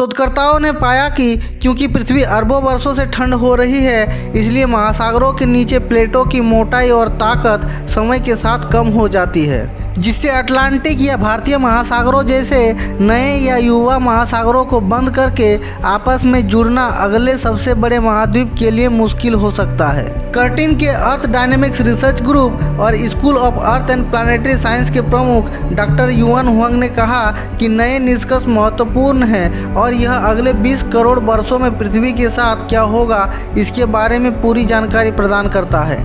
शोधकर्ताओं ने पाया कि क्योंकि पृथ्वी अरबों वर्षों से ठंड हो रही है, इसलिए महासागरों के नीचे प्लेटों की मोटाई और ताकत समय के साथ कम हो जाती है, जिससे अटलांटिक या भारतीय महासागरों जैसे नए या युवा महासागरों को बंद करके आपस में जुड़ना अगले सबसे बड़े महाद्वीप के लिए मुश्किल हो सकता है। कर्टिन के अर्थ डायनेमिक्स रिसर्च ग्रुप और school of Earth and Planetary Science के प्रमुख डॉक्टर युआन हुआंग ने कहा कि नए निष्कर्ष महत्वपूर्ण हैं और यह अगले 20 करोड़ वर्षों में पृथ्वी के साथ क्या होगा इसके बारे में पूरी जानकारी प्रदान करता है।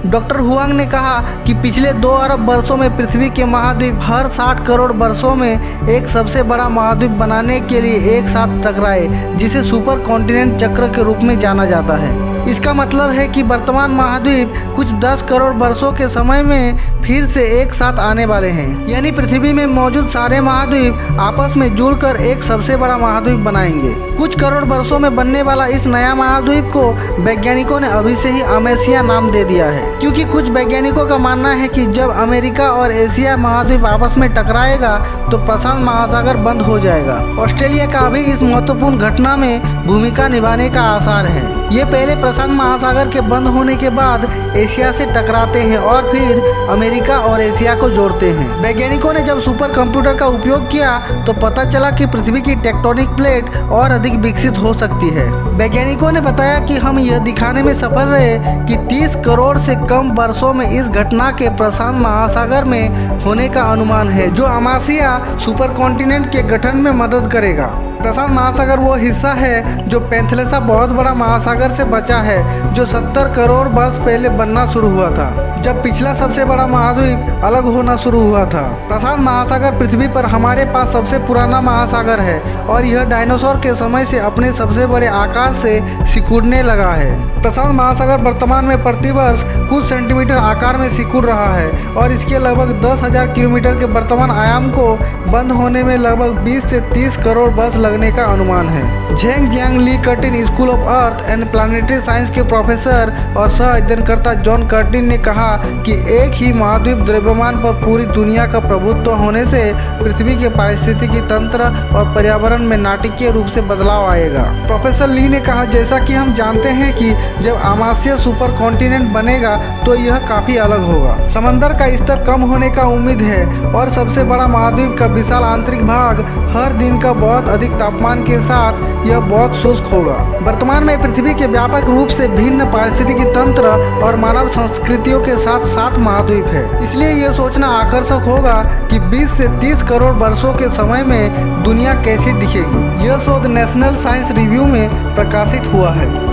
डॉक्टर हुआंग ने कहा कि पिछले 2 अरब वर्षों में पृथ्वी के महाद्वीप हर 60 करोड़ वर्षों में एक सबसे बड़ा महाद्वीप बनाने के लिए एक साथ टकराए, जिसे सुपर कॉन्टिनेंट चक्र के रूप में जाना जाता है। इसका मतलब है कि वर्तमान महाद्वीप कुछ 10 करोड़ वर्षों के समय में फिर से एक साथ आने वाले हैं, यानी पृथ्वी में मौजूद सारे महाद्वीप आपस में जुड़कर एक सबसे बड़ा महाद्वीप बनाएंगे। कुछ करोड़ वर्षों में बनने वाला इस नया महाद्वीप को वैज्ञानिकों ने अभी से ही अमेसिया नाम दे दिया है, क्योंकि कुछ वैज्ञानिकों का मानना है कि जब अमेरिका और एशिया महाद्वीप आपस में टकराएगा तो प्रशांत महासागर बंद हो जाएगा। ऑस्ट्रेलिया का भी इस महत्वपूर्ण घटना में भूमिका निभाने का आसार है। ये पहले प्रशांत महासागर के बंद होने के बाद एशिया से टकराते हैं और फिर अमेरिका और एशिया को जोड़ते हैं। वैज्ञानिकों ने जब सुपर कंप्यूटर का उपयोग किया तो पता चला कि पृथ्वी की टेक्टोनिक प्लेट और अधिक विकसित हो सकती है। वैज्ञानिकों ने बताया कि हम यह दिखाने में सफल रहे कि 30 करोड़ से कम वर्षों में इस घटना के प्रशांत महासागर में होने का अनुमान है, जो अमासिया सुपर कॉन्टिनेंट के गठन में मदद करेगा। प्रशांत महासागर वो हिस्सा है जो पैंथेलेसा बहुत बड़ा महासागर से बचा है, जो 70 करोड़ वर्ष पहले बनना शुरू हुआ था, जब पिछला सबसे बड़ा महाद्वीप अलग होना शुरू हुआ था। प्रशांत महासागर पृथ्वी पर हमारे पास सबसे पुराना महासागर है और यह डायनासोर के समय से अपने सबसे बड़े आकार से सिकुड़ने लगा है। प्रशांत महासागर वर्तमान में प्रतिवर्ष कुछ सेंटीमीटर आकार में सिकुड़ रहा है और इसके लगभग 10,000 किलोमीटर के वर्तमान आयाम को बंद होने में लगभग 20 से 30 करोड़ वर्ष लगने का अनुमान है। Zheng Xiang Li Curtin School of Earth and Planetary Science के प्रोफेसर और सह अध्ययनकर्ता जॉन कर्टिन ने कहा कि एक ही महाद्वीप द्रव्यमान पर पूरी दुनिया का प्रभुत्व होने से पृथ्वी के पारिस्थितिकी तंत्र और पर्यावरण में नाटकीय रूप से बदलाव आएगा। प्रोफेसर ली ने कहा, जैसा कि हम जानते हैं कि जब आमाशय सुपर कॉन्टिनेंट बनेगा तो यह काफी अलग होगा। समंदर का स्तर कम होने का उम्मीद है और सबसे बड़ा महाद्वीप का विशाल आंतरिक भाग हर दिन का बहुत अधिक तापमान के साथ यह बहुत शुष्क होगा। वर्तमान में पृथ्वी के व्यापक रूप से भिन्न पारिस्थितिकी तंत्र और मानव संस्कृतियों के साथ 7 महाद्वीप है। इसलिए यह सोचना आकर्षक होगा कि 20 से 30 करोड़ वर्षों के समय में दुनिया कैसी दिखेगी। यह शोध नेशनल साइंस रिव्यू में प्रकाशित हुआ है।